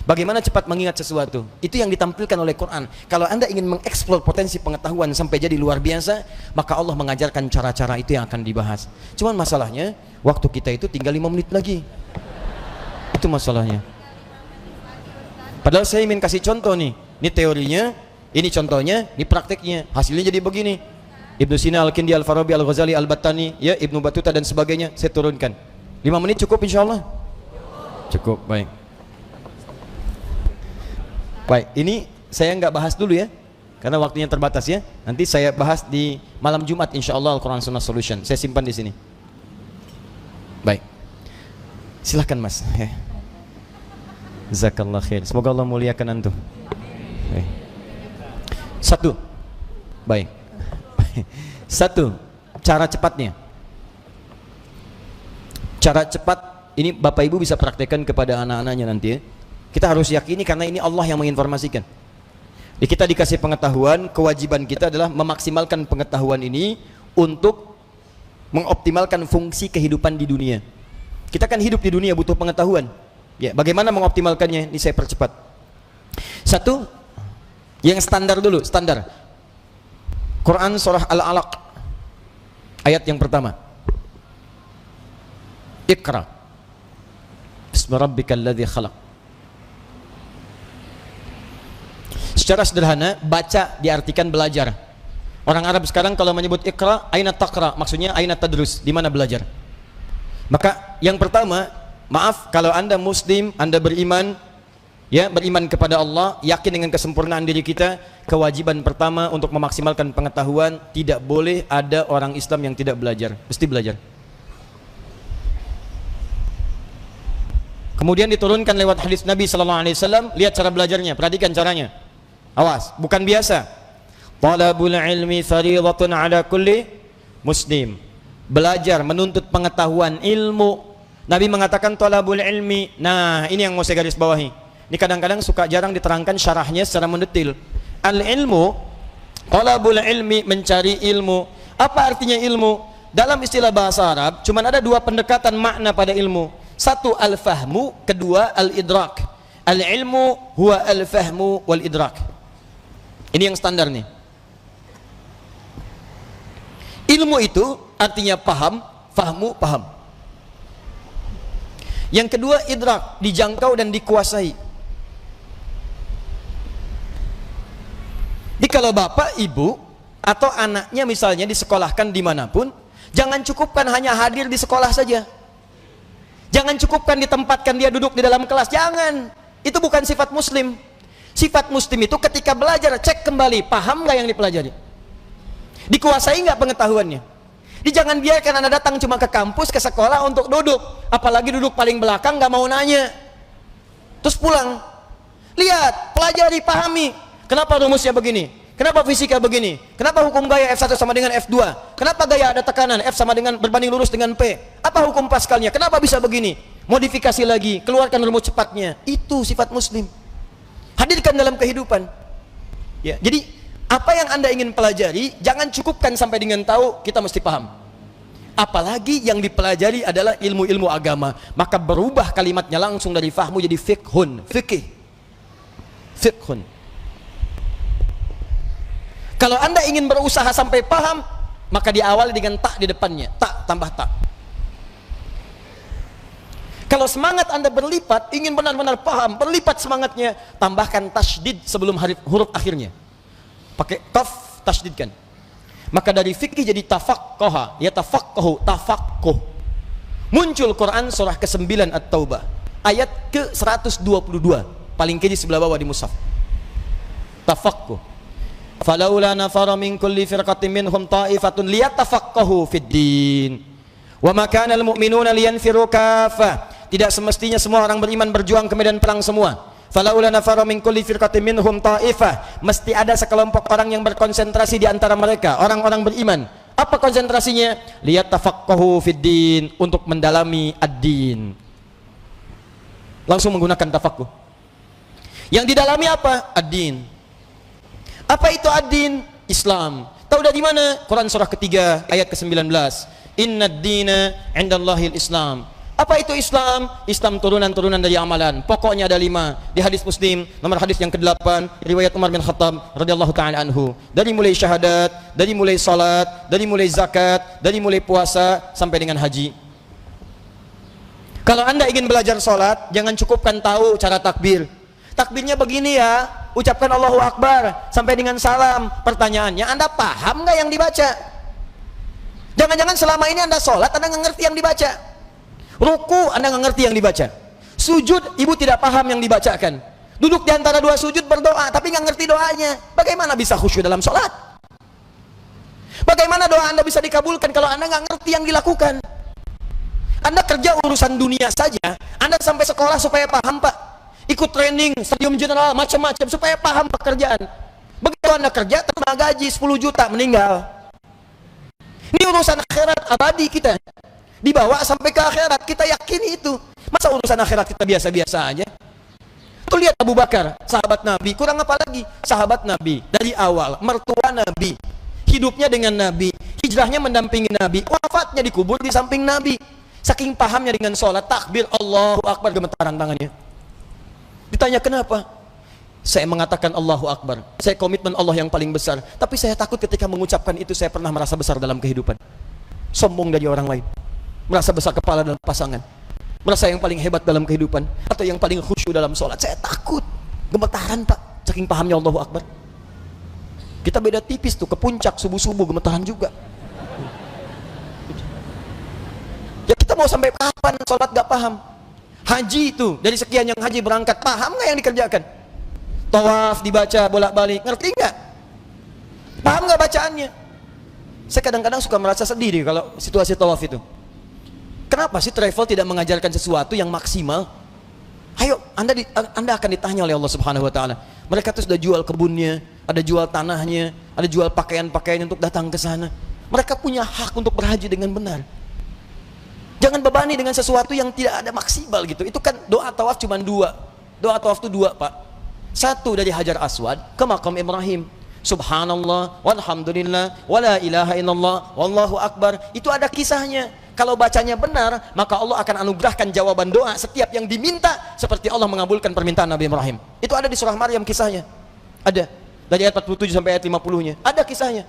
Bagaimana cepat mengingat sesuatu? Itu yang ditampilkan oleh Quran. Kalau Anda ingin mengeksplor potensi pengetahuan sampai jadi luar biasa, maka Allah mengajarkan cara-cara itu yang akan dibahas. Cuman masalahnya, waktu kita itu tinggal 5 menit lagi. Itu masalahnya. Padahal saya ingin kasih contoh nih. Ini teorinya, ini contohnya, ini prakteknya. Hasilnya jadi begini. Ibnu Sina, Al-Kindi, Al-Farabi, Al-Ghazali, Al-Battani, ya, Ibnu Battuta dan sebagainya, saya turunkan. 5 menit cukup insya Allah? Cukup, baik. Baik, ini saya nggak bahas dulu ya, karena waktunya terbatas ya. Nanti saya bahas di malam Jumat insya Allah Al-Quran Sunnah Solution. Saya simpan di sini. Baik, silahkan Mas. Jazakallah khair. Semoga Allah muliakan antum. Baik. Satu, baik. Satu, cara cepatnya. Cara cepat ini Bapak Ibu bisa praktekkan kepada anak-anaknya nanti ya. Kita harus yakini karena ini Allah yang menginformasikan. Kita dikasih pengetahuan, kewajiban kita adalah memaksimalkan pengetahuan ini untuk mengoptimalkan fungsi kehidupan di dunia. Kita kan hidup di dunia butuh pengetahuan. Ya, bagaimana mengoptimalkannya? Ini saya percepat. Satu, yang standar dulu, standar. Quran surah Al-Alaq ayat yang pertama. Iqra Bismi rabbikal ladzi khalaq. Secara sederhana, baca diartikan belajar. Orang Arab sekarang kalau menyebut Iqra, aina taqra, maksudnya aina tadrus, di mana belajar. Maka yang pertama, maaf kalau Anda muslim, Anda beriman, ya, beriman kepada Allah, yakin dengan kesempurnaan diri kita, kewajiban pertama untuk memaksimalkan pengetahuan, tidak boleh ada orang Islam yang tidak belajar, mesti belajar. Kemudian diturunkan lewat hadis Nabi sallallahu alaihi wasallam, lihat cara belajarnya, perhatikan caranya. Awas, bukan biasa. Talabul ilmi fardhatun ala kulli muslim. Belajar, menuntut pengetahuan, ilmu. Nabi mengatakan talabul ilmi. Nah, ini yang mau saya garis bawahi. Ini kadang-kadang suka jarang diterangkan syarahnya secara mendetil. Al-ilmu, talabul ilmi, mencari ilmu. Apa artinya ilmu? Dalam istilah bahasa Arab, cuma ada dua pendekatan makna pada ilmu. Satu al-fahmu, kedua al-idrak. Al-ilmu huwa al-fahmu wal-idrak. Ini yang standar nih. Ilmu itu artinya paham, fahmu, paham. Yang kedua idrak, dijangkau dan dikuasai. Jadi kalau bapak, ibu, atau anaknya misalnya disekolahkan dimanapun, jangan cukupkan hanya hadir di sekolah saja. Jangan cukupkan ditempatkan dia duduk di dalam kelas, jangan. Itu bukan sifat muslim. Sifat muslim itu ketika belajar, cek kembali, paham nggak yang dipelajari? Dikuasai nggak pengetahuannya? Jadi jangan biarkan Anda datang cuma ke kampus, ke sekolah untuk duduk, apalagi duduk paling belakang, nggak mau nanya, terus pulang. Lihat, pelajari, pahami. Kenapa rumusnya begini? Kenapa fisika begini? Kenapa hukum gaya F1 sama dengan F2? Kenapa gaya ada tekanan F sama dengan berbanding lurus dengan P? Apa hukum Pascalnya? Kenapa bisa begini? Modifikasi lagi, keluarkan rumus cepatnya. Itu sifat muslim. Hadirkan dalam kehidupan. Ya, jadi apa yang Anda ingin pelajari, jangan cukupkan sampai dengan tahu, kita mesti paham. Apalagi yang dipelajari adalah ilmu-ilmu agama, maka berubah kalimatnya langsung dari fahmu jadi fiqhun, fikih. Fiqhun. Kalau Anda ingin berusaha sampai paham, maka diawali dengan tak di depannya, tak tambah tak. Kalau semangat Anda berlipat, ingin benar-benar paham, berlipat semangatnya, tambahkan tasydid sebelum huruf akhirnya. Pakai taf, tasydidkan. Maka dari fikih jadi tafaqqaha, ya tafaqqahu, tafaqquh. Muncul Quran surah ke-9 At-Taubah, ayat ke-122, paling kiri sebelah bawah di mushaf. Tafaqquh. Falaula nafara min kulli firqatin minhum ta'ifatun liyatafaqqahu fid din. Wa ma kana al-mu'minuna liyanfiru kaffah. Tidak semestinya semua orang beriman berjuang ke medan perang semua. Falaula nafara min kulli firqatin minhum ta'ifah. Mesti ada sekelompok orang yang berkonsentrasi di antara mereka, orang-orang beriman. Apa konsentrasinya? Liyatafaqqahu fid din, untuk mendalami ad-din. Langsung menggunakan tafaqquh. Yang didalami apa? Ad-din. Apa itu ad-din? Islam. Tahu dari mana? Quran surah ketiga ayat ke-19. Inna ad-dina 'indallahil Islam. Apa itu Islam? Islam turunan-turunan dari amalan. Pokoknya ada 5. Di hadis Muslim, nomor hadis yang ke-8, riwayat Umar bin Khattab radhiyallahu taala anhu. Dari mulai syahadat, dari mulai salat, dari mulai zakat, dari mulai puasa sampai dengan haji. Kalau Anda ingin belajar salat, jangan cukupkan tahu cara takbir. Takbirnya begini ya, ucapkan Allahu Akbar sampai dengan salam. Pertanyaannya, Anda paham nggak yang dibaca? Jangan-jangan selama ini Anda salat, Anda nggak ngerti yang dibaca. Ruku Anda nggak ngerti yang dibaca. Sujud ibu tidak paham yang dibacakan. Duduk di antara 2 sujud berdoa tapi nggak ngerti doanya. Bagaimana bisa khusyuk dalam sholat? Bagaimana doa Anda bisa dikabulkan kalau Anda nggak ngerti yang dilakukan? Anda kerja urusan dunia saja, Anda sampai sekolah supaya paham Pak, ikut training stadium general macam-macam supaya paham pekerjaan. Begitu Anda kerja terima gaji 10 juta meninggal. Ini urusan akhirat abadi kita. Dibawa sampai ke akhirat, kita yakini itu. Masa urusan akhirat kita biasa-biasa aja? Tuh lihat Abu Bakar, sahabat Nabi, kurang apa lagi? Sahabat Nabi, dari awal, mertua Nabi, hidupnya dengan Nabi, hijrahnya mendampingi Nabi, wafatnya dikubur di samping Nabi. Saking pahamnya dengan sholat, takbir, Allahu Akbar, gemetaran tangannya. Ditanya kenapa? Saya mengatakan Allahu Akbar, saya komitmen Allah yang paling besar, tapi saya takut ketika mengucapkan itu, saya pernah merasa besar dalam kehidupan. Sombong dari orang lain. Merasa besar kepala dalam pasangan, merasa yang paling hebat dalam kehidupan, atau yang paling khusyuk dalam sholat. Saya takut, gemetaran Pak, saking pahamnya Allahu Akbar. Kita beda tipis tuh, ke puncak subuh-subuh gemetaran juga. Ya kita mau sampai kapan sholat gak paham? Haji itu, dari sekian yang haji berangkat, paham gak yang dikerjakan? Tawaf dibaca bolak-balik, ngerti gak? Paham gak bacaannya? Saya kadang-kadang suka merasa sedih nih kalau situasi tawaf itu. Kenapa sih travel tidak mengajarkan sesuatu yang maksimal? Ayo, Anda akan ditanya oleh Allah Subhanahu wa taala. Mereka tuh sudah jual kebunnya, ada jual tanahnya, ada jual pakaian-pakaian untuk datang ke sana. Mereka punya hak untuk berhaji dengan benar. Jangan bebani dengan sesuatu yang tidak ada maksimal gitu. Itu kan doa tawaf cuma 2. Doa tawaf itu 2, Pak. 1 dari Hajar Aswad ke makam Ibrahim. Subhanallah, walhamdulillah, wala ilaha illallah, wallahu akbar. Itu ada kisahnya. Kalau bacanya benar, maka Allah akan anugerahkan jawaban doa setiap yang diminta, seperti Allah mengabulkan permintaan Nabi Ibrahim. Itu ada di surah Maryam kisahnya. Ada. Dari ayat 47 sampai ayat 50-nya. Ada kisahnya.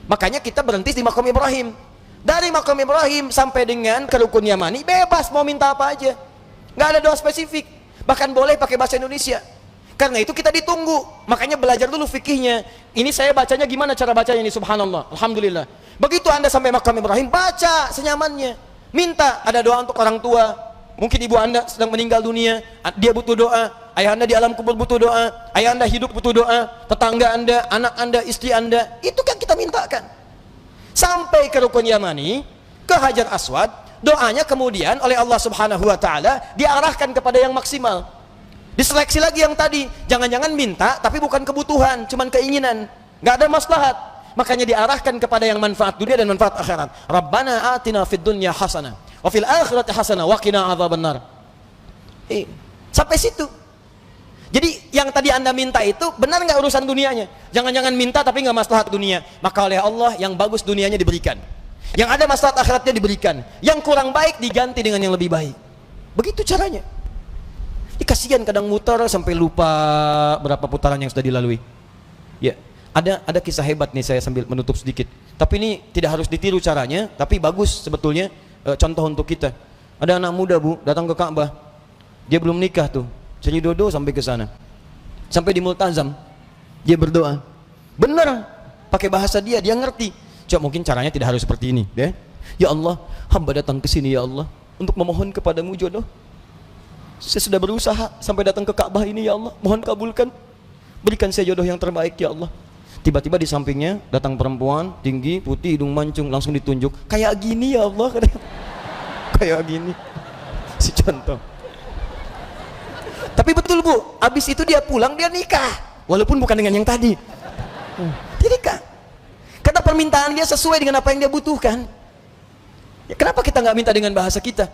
Makanya kita berhenti di makam Ibrahim. Dari makam Ibrahim sampai dengan ke Rukun Yamani, bebas mau minta apa aja. Nggak ada doa spesifik. Bahkan boleh pakai bahasa Indonesia. Karena itu kita ditunggu. Makanya belajar dulu fikihnya. Ini saya bacanya gimana cara bacanya ini? Subhanallah, alhamdulillah. Begitu Anda sampai makam Ibrahim, baca senyamannya. Minta, ada doa untuk orang tua. Mungkin ibu Anda sedang meninggal dunia, dia butuh doa. Ayah Anda di alam kubur butuh doa. Ayah Anda hidup butuh doa. Tetangga Anda, anak Anda, istri Anda, itu kan kita mintakan. Sampai ke Rukun Yamani, ke Hajar Aswad, doanya kemudian oleh Allah Subhanahu wa taala diarahkan kepada yang maksimal. Diseleksi lagi yang tadi, jangan-jangan minta tapi bukan kebutuhan, cuman keinginan, nggak ada maslahat. Makanya diarahkan kepada yang manfaat dunia dan manfaat akhirat. Rabbana atina fid dunya hasanah wa fil akhirati hasanah wa qina adzabannar. Sampai situ. Jadi yang tadi Anda minta itu benar nggak urusan dunianya? Jangan-jangan minta tapi nggak maslahat dunia. Maka oleh Allah yang bagus dunianya diberikan, yang ada maslahat akhiratnya diberikan, yang kurang baik diganti dengan yang lebih baik. Begitu caranya. Kasihan kadang muter sampai lupa berapa putaran yang sudah dilalui. Ya, ada kisah hebat nih, saya sambil menutup sedikit. Tapi ini tidak harus ditiru caranya, tapi bagus sebetulnya contoh untuk kita. Ada anak muda Bu datang ke Ka'bah, dia belum nikah tuh, Sri Dodo sampai ke sana, sampai di Multazam, dia berdoa. Bener, pakai bahasa dia ngerti. Coba mungkin caranya tidak harus seperti ini, deh. Ya Allah, hamba datang ke sini ya Allah untuk memohon kepadamu jodoh. Saya sudah berusaha sampai datang ke Ka'bah ini ya Allah, mohon kabulkan, berikan saya jodoh yang terbaik ya Allah. Tiba-tiba di sampingnya datang perempuan tinggi, putih, hidung mancung, langsung ditunjuk, kayak gini ya Allah, kayak gini, si contoh. Tapi betul Bu, habis itu dia pulang, dia nikah, walaupun bukan dengan yang tadi. Dia nikah, karena permintaan dia sesuai dengan apa yang dia butuhkan. Ya, kenapa kita nggak minta dengan bahasa kita?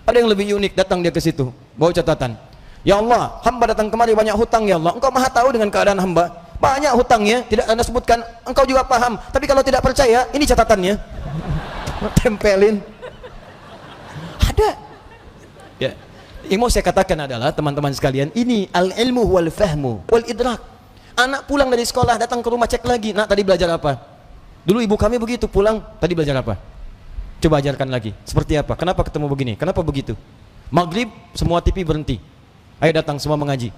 Ada yang lebih unik, datang dia ke situ, bawa catatan. Ya Allah, hamba datang kemari banyak hutang ya Allah. Engkau maha tahu dengan keadaan hamba. Banyak hutangnya, tidak Anda sebutkan. Engkau juga paham. Tapi kalau tidak percaya, ini catatannya. Tempelin. Ada. Ya. Yang mau saya katakan adalah teman-teman sekalian, ini al-ilmu wal fahmu wal idrak. Anak pulang dari sekolah datang ke rumah cek lagi, nak tadi belajar apa? Dulu ibu kami begitu, pulang tadi belajar apa? Coba ajarkan lagi. Seperti apa? Kenapa ketemu begini? Kenapa begitu? Maghrib semua TV berhenti. Ayo datang semua mengaji.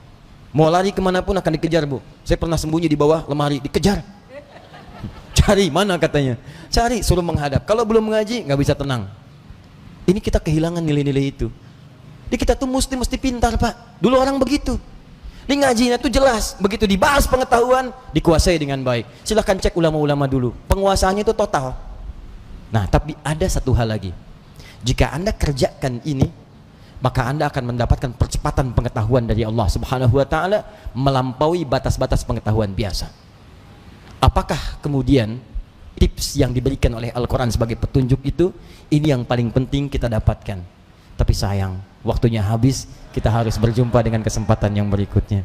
Mau lari kemanapun akan dikejar, Bu. Saya pernah sembunyi di bawah lemari, dikejar. Cari mana katanya? Cari, suruh menghadap. Kalau belum mengaji nggak bisa tenang. Ini kita kehilangan nilai-nilai itu. Jadi kita tuh mesti pintar, Pak. Dulu orang begitu. Di ngajinya tuh jelas, begitu dibahas pengetahuan dikuasai dengan baik. Silahkan cek ulama-ulama dulu, penguasaannya itu total. Nah, tapi ada satu hal lagi. Jika Anda kerjakan ini, maka Anda akan mendapatkan percepatan pengetahuan dari Allah Subhanahu wa taala melampaui batas-batas pengetahuan biasa. Apakah kemudian tips yang diberikan oleh Al-Qur'an sebagai petunjuk itu ini yang paling penting kita dapatkan? Tapi sayang, waktunya habis. Kita harus berjumpa dengan kesempatan yang berikutnya.